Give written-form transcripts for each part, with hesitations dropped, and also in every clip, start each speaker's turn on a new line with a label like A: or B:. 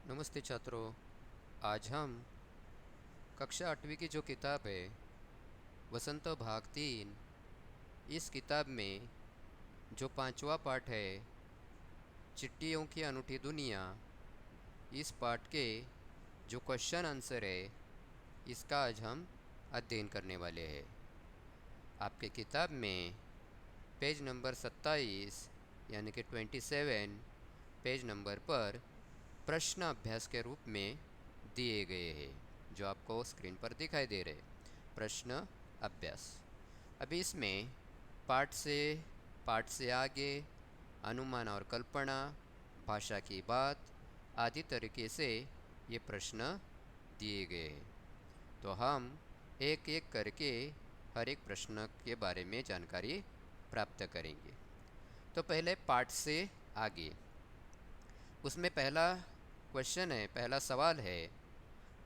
A: नमस्ते छात्रों। आज हम कक्षा 8वीं की जो किताब है वसंत भाग 3, इस किताब में जो 5वां पाठ है चिट्टियों की अनूठी दुनिया, इस पाठ के जो क्वेश्चन आंसर है इसका आज हम अध्ययन करने वाले हैं। आपके किताब में पेज नंबर 27 यानी कि 27 पेज नंबर पर प्रश्न अभ्यास के रूप में दिए गए हैं, जो आपको स्क्रीन पर दिखाई दे रहे हैं। प्रश्न अभ्यास। अभी इसमें पाठ से पाठ से आगे, अनुमान और कल्पना, भाषा की बात आदि तरीके से ये प्रश्न दिए गए हैं। तो हम एक एक करके हर एक प्रश्न के बारे में जानकारी प्राप्त करेंगे। तो पहले पाठ से आगे, उसमें पहला क्वेश्चन है, पहला सवाल है,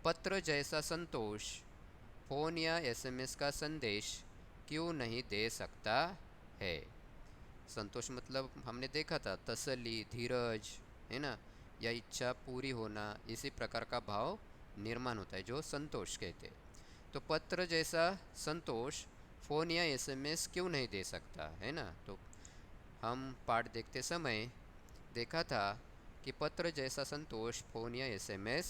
A: पत्र जैसा संतोष फ़ोन या एसएमएस का संदेश क्यों नहीं दे सकता है। संतोष मतलब हमने देखा था तसल्ली, धीरज, है ना, या इच्छा पूरी होना, इसी प्रकार का भाव निर्माण होता है जो संतोष कहते हैं। तो पत्र जैसा संतोष फ़ोन या एसएमएस क्यों नहीं दे सकता है ना। तो हम पाठ देखते समय देखा था कि पत्र जैसा संतोष फ़ोन या एसएमएस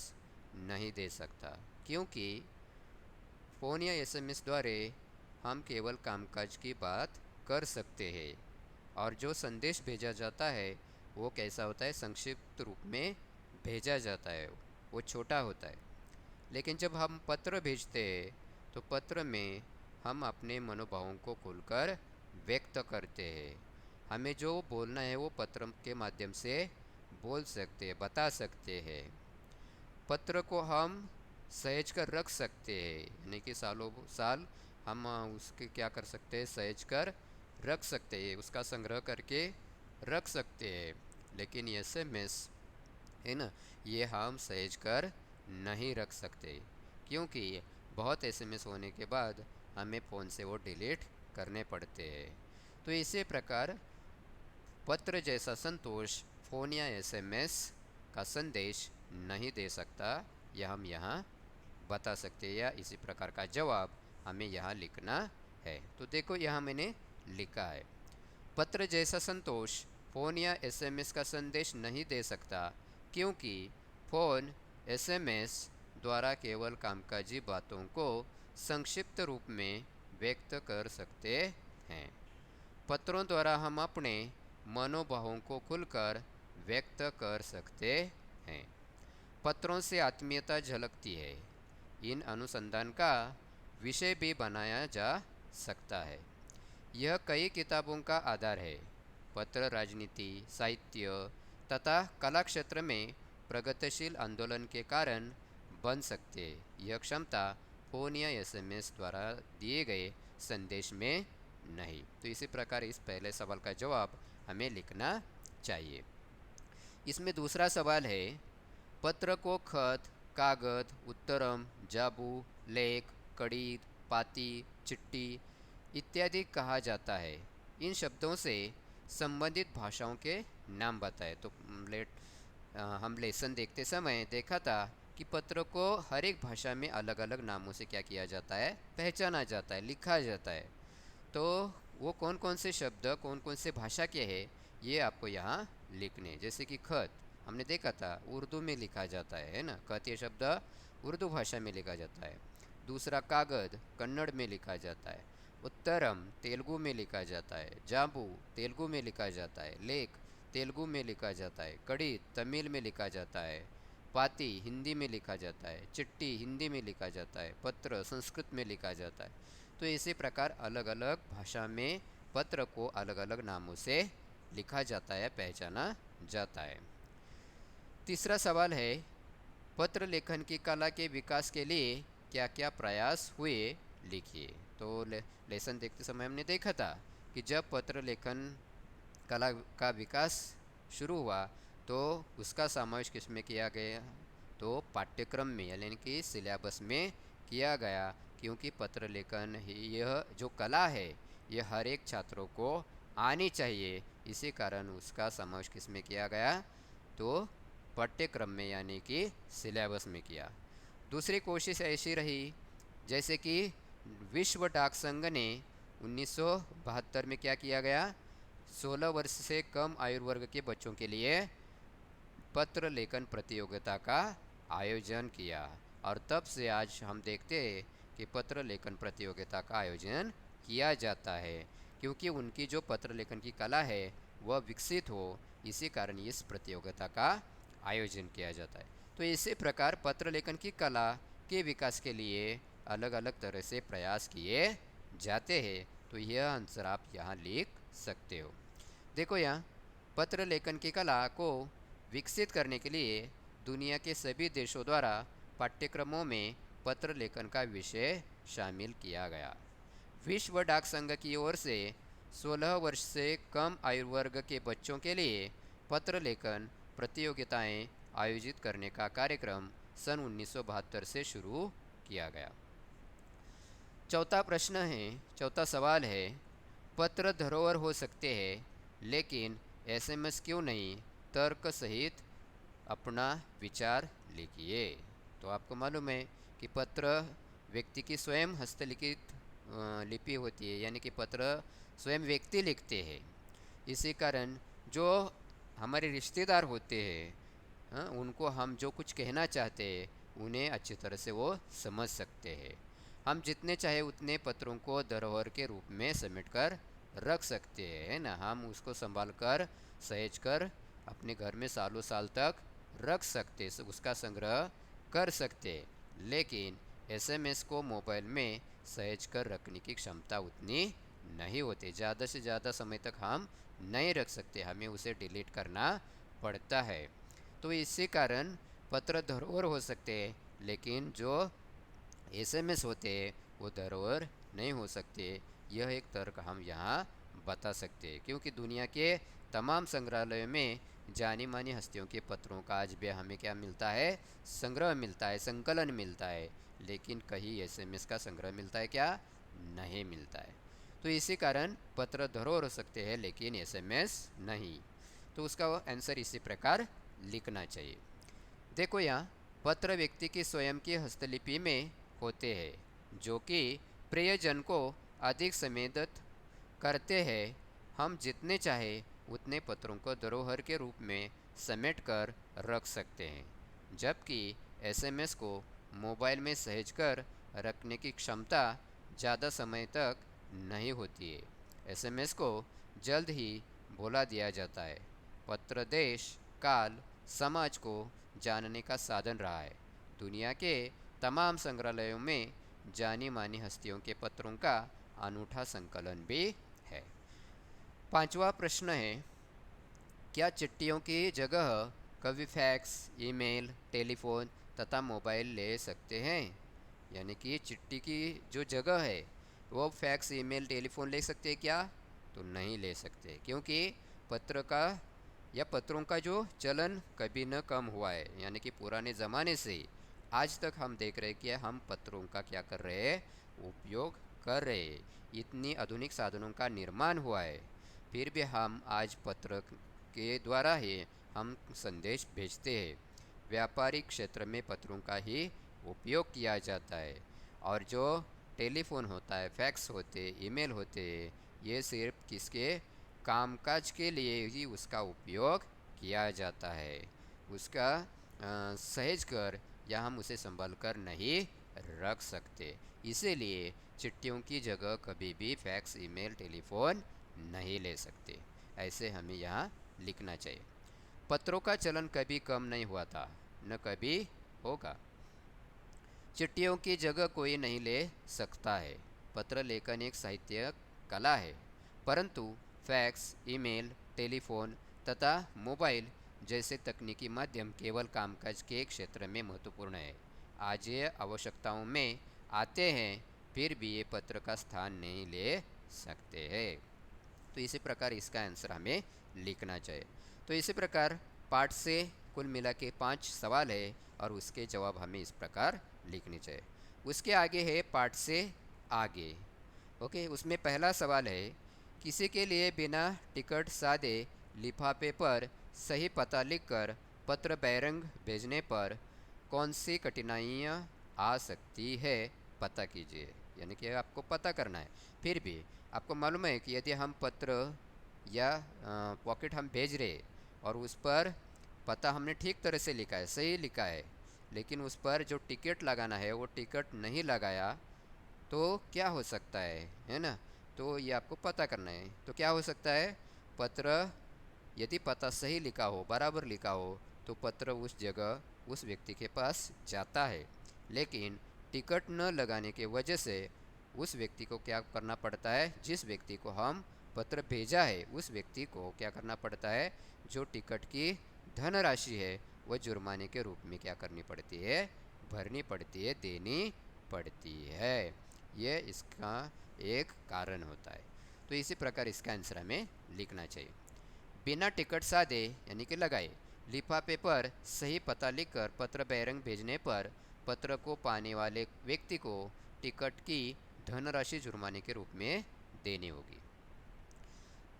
A: नहीं दे सकता, क्योंकि फ़ोन या एसएमएस द्वारा हम केवल कामकाज की बात कर सकते हैं, और जो संदेश भेजा जाता है वो कैसा होता है, संक्षिप्त रूप में भेजा जाता है, वो छोटा होता है। लेकिन जब हम पत्र भेजते हैं तो पत्र में हम अपने मनोभावों को खुलकर व्यक्त करते हैं। हमें जो बोलना है वो पत्र के माध्यम से बोल सकते हैं, बता सकते हैं। पत्र को हम सहेज कर रख सकते हैं, यानी कि सालों साल हम उसके क्या कर सकते हैं, सहेज कर रख सकते हैं, उसका संग्रह करके रख सकते हैं। लेकिन एसएमएस है ना, ये हम सहेज कर नहीं रख सकते, क्योंकि बहुत एसएमएस होने के बाद हमें फ़ोन से वो डिलीट करने पड़ते हैं। तो इसी प्रकार पत्र जैसा संतोष फ़ोन या एसएमएस का संदेश नहीं दे सकता, यह हम यहाँ बता सकते हैं, या इसी प्रकार का जवाब हमें यहाँ लिखना है। तो देखो यहाँ मैंने लिखा है, पत्र जैसा संतोष फ़ोन या एसएमएस का संदेश नहीं दे सकता, क्योंकि फ़ोन एसएमएस द्वारा केवल कामकाजी बातों को संक्षिप्त रूप में व्यक्त कर सकते हैं। पत्रों द्वारा हम अपने मनोभावों को खुलकर व्यक्त कर सकते हैं। पत्रों से आत्मीयता झलकती है। इन अनुसंधान का विषय भी बनाया जा सकता है। यह कई किताबों का आधार है। पत्र राजनीति, साहित्य तथा कला क्षेत्र में प्रगतिशील आंदोलन के कारण बन सकते। यह क्षमता फ़ोन या एसएमएस द्वारा दिए गए संदेश में नहीं। तो इसी प्रकार इस पहले सवाल का जवाब हमें लिखना चाहिए। इसमें दूसरा सवाल है, पत्र को खत, कागज, उत्तरम, जाबू, लेख, कड़ी, पाती, चिट्ठी इत्यादि कहा जाता है। इन शब्दों से संबंधित भाषाओं के नाम बताएं। तो हम लेसन देखते समय देखा था कि पत्र को हर एक भाषा में अलग अलग नामों से क्या किया जाता है, पहचाना जाता है, लिखा जाता है। तो वो कौन कौन से शब्द कौन कौन से भाषा के हैं ये आपको यहाँ लिखने। जैसे कि खत हमने देखा था उर्दू में लिखा जाता है ना, खत ये शब्द उर्दू भाषा में लिखा जाता है। दूसरा कागज कन्नड़ में लिखा जाता है। उत्तरम तेलुगु में लिखा जाता है। जाबू तेलुगु में लिखा जाता है। लेख तेलुगु में लिखा जाता है। कड़ी तमिल में लिखा जाता है। पाती हिंदी में लिखा जाता है। चिट्ठी हिंदी में लिखा जाता है। पत्र संस्कृत में लिखा जाता है। तो इसी प्रकार अलग अलग भाषा में पत्र को अलग अलग नामों से लिखा जाता है, पहचाना जाता है। तीसरा सवाल है, पत्र लेखन की कला के विकास के लिए क्या क्या प्रयास हुए, लिखिए। तो लेसन देखते समय हमने देखा था कि जब पत्र लेखन कला का विकास शुरू हुआ तो उसका समावेश किसमें किया गया, तो पाठ्यक्रम में यानी कि सिलेबस में किया गया, क्योंकि पत्र लेखन यह जो कला है यह हर एक छात्रों को आनी चाहिए। इसी कारण उसका समावेश किसमें किया गया, तो पाठ्यक्रम में यानी कि सिलेबस में किया। दूसरी कोशिश ऐसी रही जैसे कि विश्व डाक संघ ने 1972 में क्या किया गया, 16 वर्ष से कम आयु वर्ग के बच्चों के लिए पत्र लेखन प्रतियोगिता का आयोजन किया। और तब से आज हम देखते हैं कि पत्र लेखन प्रतियोगिता का आयोजन किया जाता है, क्योंकि उनकी जो पत्र लेखन की कला है वह विकसित हो, इसी कारण इस प्रतियोगिता का आयोजन किया जाता है। तो इसी प्रकार पत्र लेखन की कला के विकास के लिए अलग अलग तरह से प्रयास किए जाते हैं। तो यह आंसर आप यहाँ लिख सकते हो। देखो यहाँ पत्र लेखन की कला को विकसित करने के लिए दुनिया के सभी देशों द्वारा पाठ्यक्रमों में पत्र लेखन का विषय शामिल किया गया। विश्व डाक संघ की ओर से 16 वर्ष से कम आयु वर्ग के बच्चों के लिए पत्र लेखन प्रतियोगिताएं आयोजित करने का कार्यक्रम सन 1972 से शुरू किया गया। चौथा सवाल है, पत्र धरोहर हो सकते हैं लेकिन एसएमएस क्यों नहीं? तर्क सहित अपना विचार लिखिए। तो आपको मालूम है कि पत्र व्यक्ति की स्वयं हस्तलिखित लिपि होती है, यानी कि पत्र स्वयं व्यक्ति लिखते हैं। इसी कारण जो हमारे रिश्तेदार होते हैं, उनको हम जो कुछ कहना चाहते हैं उन्हें अच्छी तरह से वो समझ सकते हैं। हम जितने चाहे उतने पत्रों को धरोहर के रूप में समेट कर रख सकते हैं, है ना। हम उसको संभाल कर सहेज कर अपने घर में सालों साल तक रख सकते, उसका संग्रह कर सकते। लेकिन एसएमएस को मोबाइल में सहेज कर रखने की क्षमता उतनी नहीं होती। ज़्यादा से ज़्यादा समय तक हम नहीं रख सकते, हमें उसे डिलीट करना पड़ता है। तो इसी कारण पत्र धरोहर हो सकते हैं लेकिन जो एसएमएस होते हैं वो धरोहर नहीं हो सकते। यह एक तर्क हम यहाँ बता सकते हैं, क्योंकि दुनिया के तमाम संग्रहालयों में जानी मानी हस्तियों के पत्रों का आज भी हमें क्या मिलता है, संग्रह मिलता है, संकलन मिलता है। लेकिन कहीं एसएमएस का संग्रह मिलता है क्या? नहीं मिलता है। तो इसी कारण पत्र धरोहर हो सकते हैं लेकिन एसएमएस नहीं। तो उसका आंसर इसी प्रकार लिखना चाहिए। देखो यहाँ पत्र व्यक्ति की स्वयं की हस्तलिपि में होते हैं जो कि प्रियजन को अधिक संवेदित करते हैं। हम जितने चाहे उतने पत्रों को धरोहर के रूप में समेट कर रख सकते हैं, जबकि एसएमएस को मोबाइल में सहेज कर रखने की क्षमता ज़्यादा समय तक नहीं होती है। एसएमएस को जल्द ही भुला दिया जाता है। पत्र देश काल समाज को जानने का साधन रहा है। दुनिया के तमाम संग्रहालयों में जानी मानी हस्तियों के पत्रों का अनूठा संकलन भी है। पांचवा प्रश्न है, क्या चिट्ठियों की जगह कभी फैक्स, ईमेल, टेलीफोन तथा मोबाइल ले सकते हैं? यानी कि चिट्ठी की जो जगह है वो फैक्स, ईमेल, टेलीफोन ले सकते हैं क्या? तो नहीं ले सकते, क्योंकि पत्र का या पत्रों का जो चलन कभी न कम हुआ है। यानी कि पुराने ज़माने से आज तक हम देख रहे हैं कि हम पत्रों का क्या कर रहे हैं, उपयोग कर रहे हैं। इतनी आधुनिक साधनों का निर्माण हुआ है, फिर भी हम आज पत्र के द्वारा ही हम संदेश भेजते हैं। व्यापारिक क्षेत्र में पत्रों का ही उपयोग किया जाता है, और जो टेलीफोन होता है, फैक्स होते, ईमेल होते, ये सिर्फ किसके कामकाज के लिए ही उसका उपयोग किया जाता है। उसका सहेज कर या हम उसे संभाल कर नहीं रख सकते। इसीलिए चिट्ठियों की जगह कभी भी फैक्स, ईमेल, टेलीफोन नहीं ले सकते। ऐसे हमें यहाँ लिखना चाहिए। पत्रों का चलन कभी कम नहीं हुआ था, न कभी होगा। चिट्ठियों की जगह कोई नहीं ले सकता है। पत्र लेखन एक साहित्यिक कला है, परंतु फैक्स, ईमेल, टेलीफोन तथा मोबाइल जैसे तकनीकी माध्यम केवल कामकाज के क्षेत्र में महत्वपूर्ण है। आज ये आवश्यकताओं में आते हैं, फिर भी ये पत्र का स्थान नहीं ले सकते हैं। तो इसी प्रकार इसका आंसर हमें लिखना चाहिए। तो इसी प्रकार पाठ से कुल मिला के 5 सवाल है और उसके जवाब हमें इस प्रकार लिखने चाहिए। उसके आगे है पाठ से आगे। ओके, उसमें पहला सवाल है, किसी के लिए बिना टिकट सादे लिफाफे पर सही पता लिखकर पत्र बहिरंग भेजने पर कौन सी कठिनाइयाँ आ सकती है, पता कीजिए। यानी कि आपको पता करना है। फिर भी आपको मालूम है कि यदि हम पत्र या पॉकेट हम भेज रहे और उस पर पता हमने ठीक तरह से लिखा है, सही लिखा है, लेकिन उस पर जो टिकट लगाना है वो टिकट नहीं लगाया, तो क्या हो सकता है ना। तो ये आपको पता करना है। तो क्या हो सकता है, पत्र यदि पता सही लिखा हो, बराबर लिखा हो, तो पत्र उस जगह उस व्यक्ति के पास जाता है। लेकिन टिकट न लगाने के वजह से उस व्यक्ति को क्या करना पड़ता है, जिस व्यक्ति को हम पत्र भेजा है उस व्यक्ति को क्या करना पड़ता है, जो टिकट की धनराशि है वह जुर्माने के रूप में क्या करनी पड़ती है, भरनी पड़ती है, देनी पड़ती है। ये इसका एक कारण होता है। तो इसी प्रकार इसका आंसर हमें लिखना चाहिए। बिना टिकट साधे यानी कि लगाए लिफाफे पर सही पता लिखकर पत्र बहिरंग भेजने पर पत्र को पाने वाले व्यक्ति को टिकट की धनराशि जुर्माने के रूप में देनी होगी।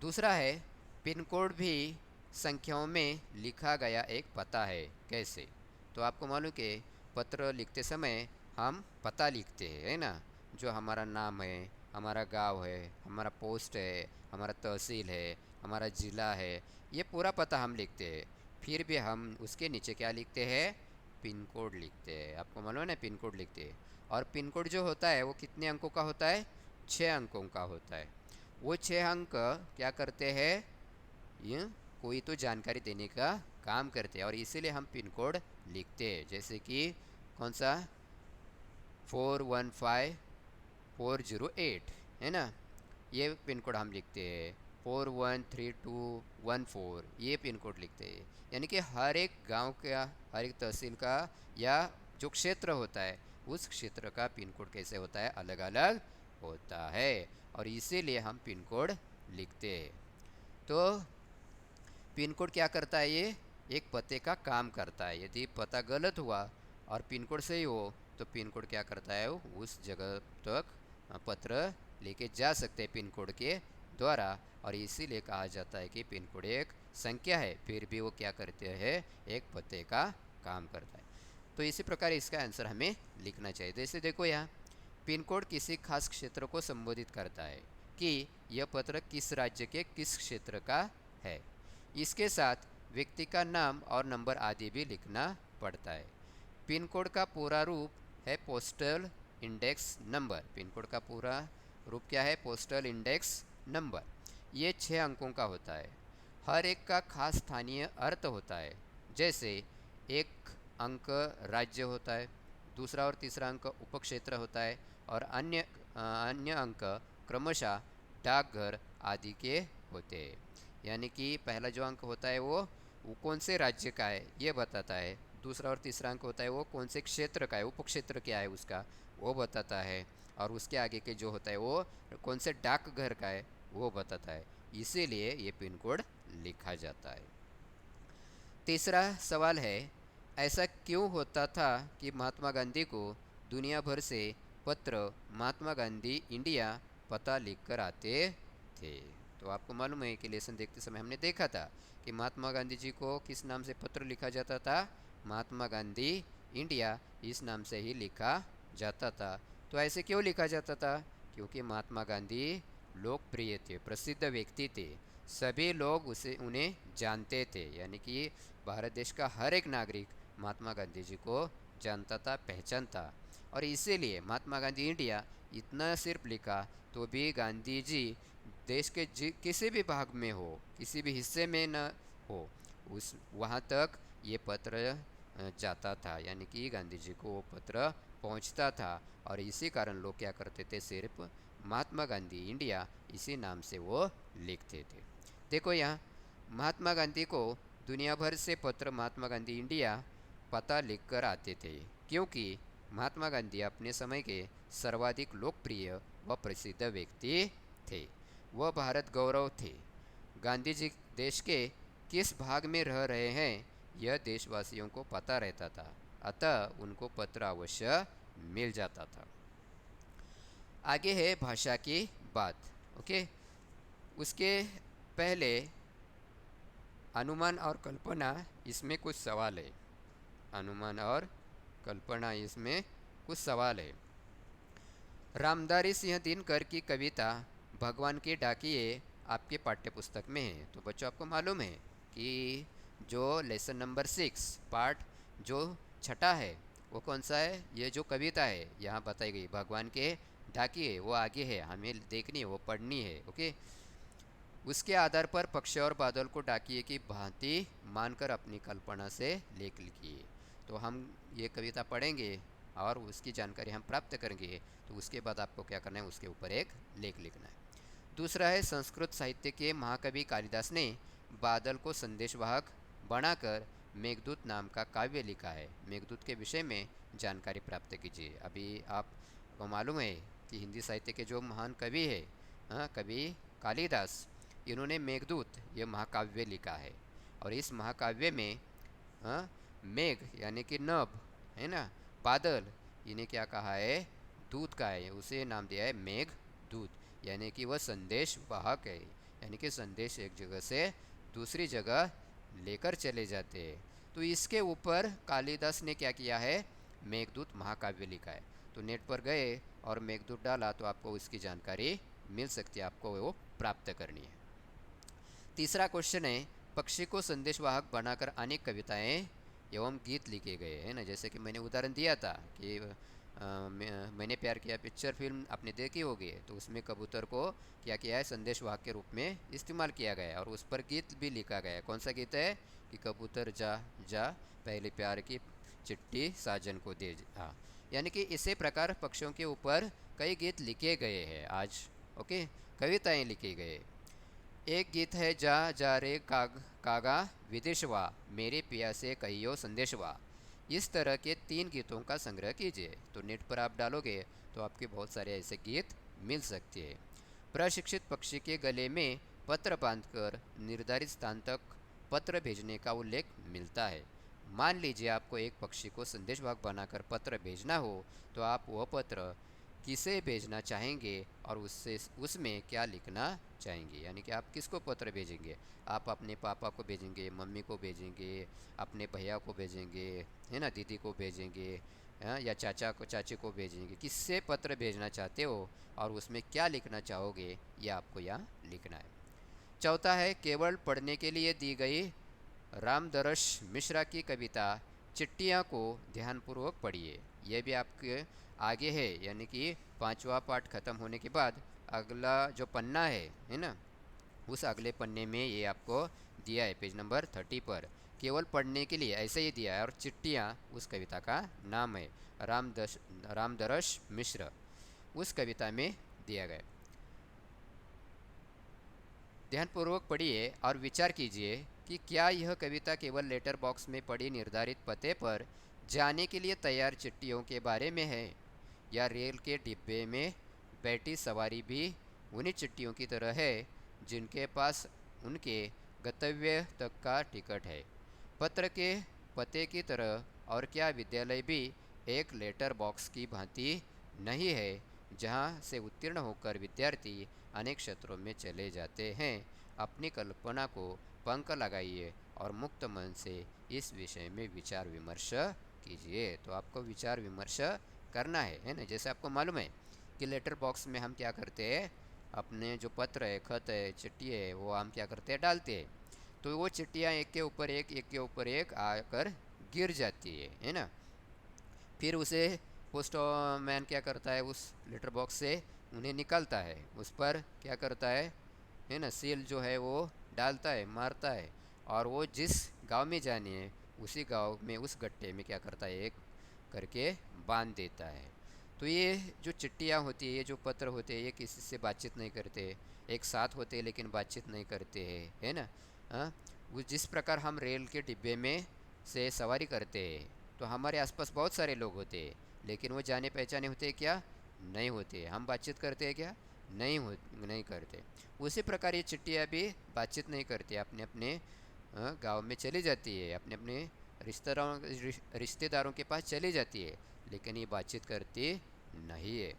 A: दूसरा है, पिन कोड भी संख्याओं में लिखा गया एक पता है। कैसे? तो आपको मालूम कि पत्र लिखते समय हम पता लिखते हैं, है ना। जो हमारा नाम है, हमारा गांव है, हमारा पोस्ट है, हमारा तहसील है, हमारा ज़िला है, ये पूरा पता हम लिखते हैं। फिर भी हम उसके नीचे क्या लिखते हैं, पिन कोड लिखते हैं। आपको मालूम है ना, पिन कोड लिखते हैं। और पिन कोड जो होता है वो कितने अंकों का होता है, 6 अंकों का होता है। वो 6 अंक क्या करते हैं, ये कोई तो जानकारी देने का काम करते हैं, और इसीलिए हम पिन कोड लिखते हैं। जैसे कि कौन सा, 415408, है ना, ये पिन कोड हम लिखते हैं। 413214, ये पिन कोड लिखते हैं। यानी कि हर एक गांव का, हर एक तहसील का या जो क्षेत्र होता है उस क्षेत्र का पिन कोड कैसे होता है, अलग अलग होता है, और इसीलिए हम पिन कोड लिखते हैं। तो पिन कोड क्या करता है, ये एक पते का काम करता है। यदि पता गलत हुआ और पिन कोड सही हो तो पिन कोड क्या करता है, वो उस जगह तक पत्र लेके जा सकते हैं पिन कोड के द्वारा, और इसीलिए कहा जाता है कि पिन कोड एक संख्या है, फिर भी वो क्या करते हैं, एक पते का काम करता है। तो इसी प्रकार इसका आंसर हमें लिखना चाहिए। जैसे देखो यहाँ, पिन कोड किसी खास क्षेत्र को संबोधित करता है कि यह पत्र किस राज्य के किस क्षेत्र का है। इसके साथ व्यक्ति का नाम और नंबर आदि भी लिखना पड़ता है। पिन कोड का पूरा रूप है postal index number. Pin code का पूरा रूप क्या है, पोस्टल इंडेक्स नंबर। ये 6 अंकों का होता है। हर एक का खास स्थानीय अर्थ होता है। जैसे एक अंक राज्य होता है, दूसरा और तीसरा अंक उपक्षेत्र होता है, और अन्य अंक क्रमशः डाकघर आदि के होते हैं। यानी कि पहला जो अंक होता है वो कौन से राज्य का है ये बताता है, दूसरा और तीसरा अंक होता है वो कौन से क्षेत्र का है, उपक्षेत्र क्या है उसका, वो बताता है, और उसके आगे के जो होता है वो कौन से डाकघर का है वो बताता है। इसीलिए ये पिन कोड लिखा जाता है। तीसरा सवाल है, ऐसा क्यों होता था कि महात्मा गांधी को दुनिया भर से पत्र महात्मा गांधी इंडिया पता लिखकर आते थे। तो आपको मालूम है कि लेसन देखते समय हमने देखा था कि महात्मा गांधी जी को किस नाम से पत्र लिखा जाता था, महात्मा गांधी इंडिया, इस नाम से ही लिखा जाता था। तो ऐसे क्यों लिखा जाता था, क्योंकि महात्मा गांधी लोकप्रिय थे, प्रसिद्ध व्यक्ति थे, सभी लोग उन्हें जानते थे। यानी कि भारत देश का हर एक नागरिक महात्मा गांधी जी को जानता था, पहचानता, और इसीलिए महात्मा गांधी इंडिया इतना सिर्फ लिखा तो भी गांधी जी देश के किसी भी भाग में हो, किसी भी हिस्से में न हो, उस वहाँ तक ये पत्र जाता था। यानी कि गांधी जी को वो पत्र पहुँचता था, और इसी कारण लोग क्या करते थे, सिर्फ महात्मा गांधी इंडिया इसी नाम से वो लिखते थे। देखो यहाँ, महात्मा गांधी को दुनिया भर से पत्र महात्मा गांधी इंडिया पता लिखकर आते थे, क्योंकि महात्मा गांधी अपने समय के सर्वाधिक लोकप्रिय व प्रसिद्ध व्यक्ति थे। वह भारत गौरव थे। गांधी जी देश के किस भाग में रह रहे हैं यह देशवासियों को पता रहता था, अतः उनको पत्र अवश्य मिल जाता था। आगे है भाषा की बात। ओके, उसके पहले अनुमान और कल्पना इसमें कुछ सवाल है। अनुमान और कल्पना इसमें कुछ सवाल है। रामधारी सिंह दिनकर की कविता भगवान के डाकिए आपके पाठ्य पुस्तक में है। तो बच्चों आपको मालूम है कि जो लेसन नंबर 6 पार्ट जो छठा है वो कौन सा है? ये जो कविता है यहाँ बताई गई भगवान के डाकिए वो आगे है, हमें देखनी है, वो पढ़नी है। ओके, उसके आधार पर पक्षी और बादल को डाकिए की भांति मानकर अपनी कल्पना से लेख लिखिए। तो हम ये कविता पढ़ेंगे और उसकी जानकारी हम प्राप्त करेंगे। तो उसके बाद आपको क्या करना है, उसके ऊपर एक लेख लिखना है। दूसरा है, संस्कृत साहित्य के महाकवि कालिदास ने बादल को संदेशवाहक बनाकर मेघदूत नाम का काव्य लिखा है। मेघदूत के विषय में जानकारी प्राप्त कीजिए। अभी आपको मालूम है कि हिंदी साहित्य के जो महान कवि है, कवि कालिदास, इन्होंने मेघदूत ये महाकाव्य लिखा है। और इस महाकाव्य में मेघ यानी कि नभ है ना, बादल, इन्हें क्या कहा है? दूत का है, उसे नाम दिया है मेघ दूत, यानी कि वह संदेश वाहक है, यानी कि संदेश एक जगह से दूसरी जगह लेकर चले जाते हैं। तो इसके ऊपर कालिदास ने क्या किया है? मेघदूत महाकाव्य लिखा है। तो नेट पर गए और मेघदूत डाला तो आपको इसकी जानकारी मिल सकती है, आपको वो प्राप्त करनी है। तीसरा क्वेश्चन है, पक्षी को संदेशवाहक बनाकर अनेक कविताएं एवं गीत लिखे गए हैं ना। जैसे कि मैंने उदाहरण दिया था कि मैंने प्यार किया पिक्चर फिल्म आपने देखी होगी, तो उसमें कबूतर को क्या किया है? संदेशवाहक के रूप में इस्तेमाल किया गया है और उस पर गीत भी लिखा गया है। कौन सा गीत है? कि कबूतर जा जा पहले प्यार की चिट्ठी साजन को दे जा। यानी कि इसी प्रकार पक्षियों के ऊपर कई गीत लिखे गए हैं आज। ओके, कविताएं लिखे गए। एक गीत है, जा जा रे कागा विदेशवा मेरे पिया से कहियो संदेशवा। इस तरह के 3 गीतों का संग्रह कीजिए। तो नेट पर आप डालोगे तो आपके बहुत सारे ऐसे गीत मिल सकते हैं। प्रशिक्षित पक्षी के गले में पत्र बांधकर निर्धारित स्थान तक पत्र भेजने का उल्लेख मिलता है। मान लीजिए आपको एक पक्षी को संदेशवाहक बनाकर पत्र भेजना हो, तो आप वह पत्र किसे भेजना चाहेंगे और उससे उसमें क्या लिखना चाहेंगे? यानी कि आप किसको पत्र भेजेंगे? आप अपने पापा को भेजेंगे, मम्मी को भेजेंगे, अपने भैया को भेजेंगे, है ना, दीदी को भेजेंगे, या चाचा को चाची को भेजेंगे? किससे पत्र भेजना चाहते हो और उसमें क्या लिखना चाहोगे, ये आपको यहाँ लिखना है। चौथा है, केवल पढ़ने के लिए दी गई रामदरस मिश्रा की कविता चिट्ठियाँ को ध्यानपूर्वक पढ़िए। यह भी आपके आगे है, यानी कि 5वां पाठ खत्म होने के बाद अगला जो पन्ना है ना, उस अगले पन्ने में ये आपको दिया है पेज नंबर 30 पर। केवल पढ़ने के लिए ऐसे ही दिया है और चिट्ठियाँ उस कविता का नाम है। रामदरस मिश्र उस कविता में दिया गया। ध्यानपूर्वक पढ़िए और विचार कीजिए कि क्या यह कविता केवल लेटर बॉक्स में पड़ी निर्धारित पते पर जाने के लिए तैयार चिट्ठियों के बारे में है, या रेल के डिब्बे में बैठी सवारी भी उन्हीं चिट्ठियों की तरह है जिनके पास उनके गंतव्य तक का टिकट है। पत्र के पते की तरह और क्या विद्यालय भी एक लेटर बॉक्स की भांति नहीं है जहां से उत्तीर्ण होकर विद्यार्थी अनेक क्षेत्रों में चले जाते हैं? अपनी कल्पना को पंख लगाइए और मुक्त मन से इस विषय में विचार विमर्श कीजिए। तो आपको विचार विमर्श करना है ना। जैसे आपको मालूम है कि लेटर बॉक्स में हम क्या करते हैं, अपने जो पत्र है, खत है, चिट्ठी है, वो हम क्या करते हैं? डालते हैं। तो वो चिट्ठियाँ एक के ऊपर एक आकर गिर जाती है ना। फिर उसे पोस्टमैन क्या करता है? उस लेटर बॉक्स से उन्हें निकालता है, उस पर क्या करता है ना, सील जो है वो डालता है, मारता है, और वो जिस गांव में जानी है उसी गांव में उस गट्टे में क्या करता है? एक करके बांध देता है। तो ये जो चिट्ठियाँ होती है, ये जो पत्र होते हैं, ये किसी से बातचीत नहीं करते, एक साथ होते हैं लेकिन बातचीत नहीं करते हैं, है ना। हाँ, वो जिस प्रकार हम रेल के डिब्बे में से सवारी करते हैं तो हमारे आसपास बहुत सारे लोग होते हैं, लेकिन वो जाने पहचाने होते हैं क्या? नहीं होते। हम बातचीत करते हैं क्या? नहीं करते। उसी प्रकार ये चिट्ठियाँ भी बातचीत नहीं करती, अपने अपने गांव में चली जाती है, अपने अपने रिश्तेदारों के पास चली जाती है, लेकिन ये बातचीत करती नहीं है।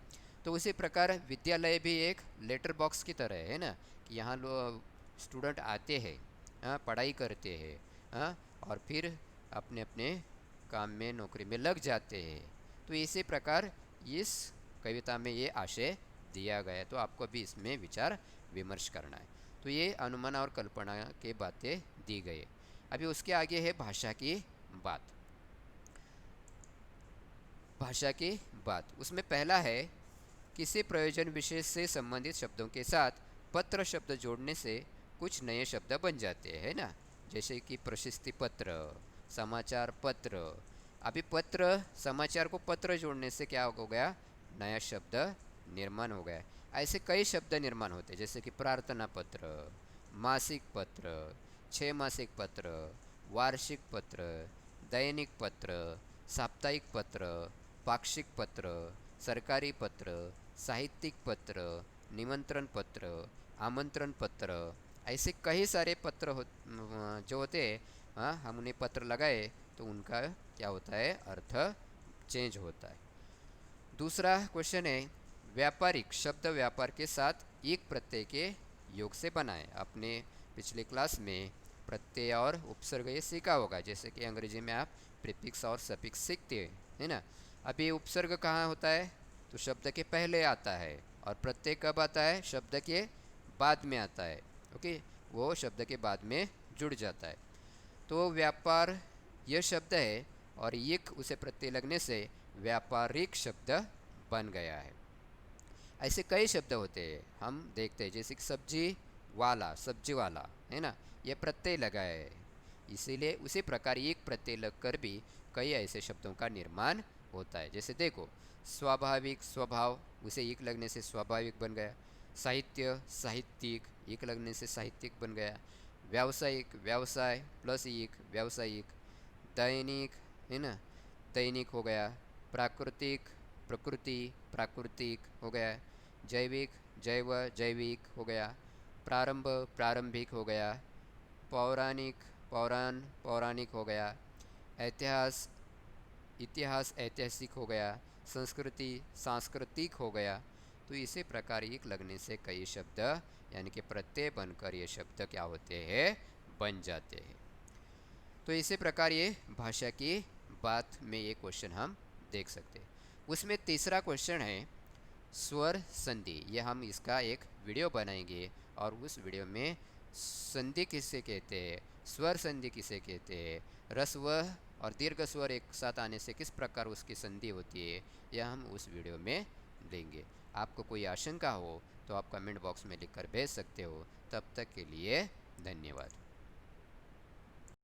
A: तो उसी प्रकार विद्यालय भी एक लेटर बॉक्स की तरह है ना, कि यहाँ लोग स्टूडेंट आते हैं, हाँ, पढ़ाई करते हैं, हाँ, और फिर अपने अपने काम में नौकरी में लग जाते हैं। तो इसी प्रकार इस कविता में ये आशय दिया गया है, तो आपको भी इसमें विचार विमर्श करना है। तो ये अनुमान और कल्पना के बातें दी गई है। अभी उसके आगे है भाषा की बात। भाषा की बात उसमें पहला है, किसी प्रयोजन विशेष से संबंधित शब्दों के साथ पत्र शब्द जोड़ने से कुछ नए शब्द बन जाते हैं ना। जैसे कि प्रशस्ति पत्र, समाचार पत्र। अभी पत्र, समाचार को पत्र जोड़ने से क्या हो गया, नया शब्द निर्माण हो गया। ऐसे कई शब्द निर्माण होते हैं, जैसे कि प्रार्थना पत्र, मासिक पत्र, छः मासिक पत्र, वार्षिक पत्र, दैनिक पत्र, साप्ताहिक पत्र, पाक्षिक पत्र, सरकारी पत्र, साहित्यिक पत्र, निमंत्रण पत्र, आमंत्रण पत्र। ऐसे कई सारे पत्र जो होते हैं, हाँ, हम उन्हें पत्र लगाए तो उनका क्या होता है, अर्थ चेंज होता है। दूसरा क्वेश्चन है, व्यापारिक शब्द व्यापार के साथ एक प्रत्यय के योग से बनाए। आपने पिछले क्लास में प्रत्यय और उपसर्ग ये सीखा होगा, जैसे कि अंग्रेजी में आप प्रीफिक्स और सफिक्स सीखते हैं, है ना। अभी उपसर्ग कहाँ होता है, तो शब्द के पहले आता है, और प्रत्यय कब आता है, शब्द के बाद में आता है। ओके, वो शब्द के बाद में जुड़ जाता है। तो व्यापार यह शब्द है, और एक उसे प्रत्यय लगने से व्यापारिक शब्द बन गया है। ऐसे कई शब्द होते हैं, हम देखते हैं, जैसे कि सब्जी वाला, सब्जी वाला, है ना, ये प्रत्यय लगा है, इसीलिए उसी प्रकार एक प्रत्यय लगकर भी कई ऐसे शब्दों का निर्माण होता है। जैसे देखो, स्वाभाविक, स्वभाव, उसे एक लगने से स्वाभाविक बन गया। साहित्य, साहित्यिक, एक लगने से साहित्यिक बन गया। व्यावसायिक, व्यवसाय प्लस एक, व्यावसायिक। दैनिक, है ना, दैनिक हो गया। प्राकृतिक, प्रकृति, प्राकृतिक हो गया। जैविक, जैव, जैविक हो गया। प्रारंभ, प्रारंभिक हो गया। पौराणिक, पौराणिक हो गया। इतिहास, इतिहास, ऐतिहासिक हो गया। संस्कृति, सांस्कृतिक हो गया। तो इसी प्रकार एक लगने से कई शब्द यानी कि प्रत्यय बनकर ये शब्द क्या होते हैं, बन जाते हैं। तो इसी प्रकार ये भाषा की बात में ये क्वेश्चन हम देख सकते हैं। उसमें तीसरा क्वेश्चन है स्वर संधि। ये हम इसका एक वीडियो बनाएंगे, और उस वीडियो में संधि किसे कहते हैं, स्वर संधि किसे कहते हैं, रस्व और दीर्घ स्वर एक साथ आने से किस प्रकार उसकी संधि होती है, यह हम उस वीडियो में देंगे। आपको कोई आशंका हो तो आप कमेंट बॉक्स में लिखकर भेज सकते हो। तब तक के लिए धन्यवाद।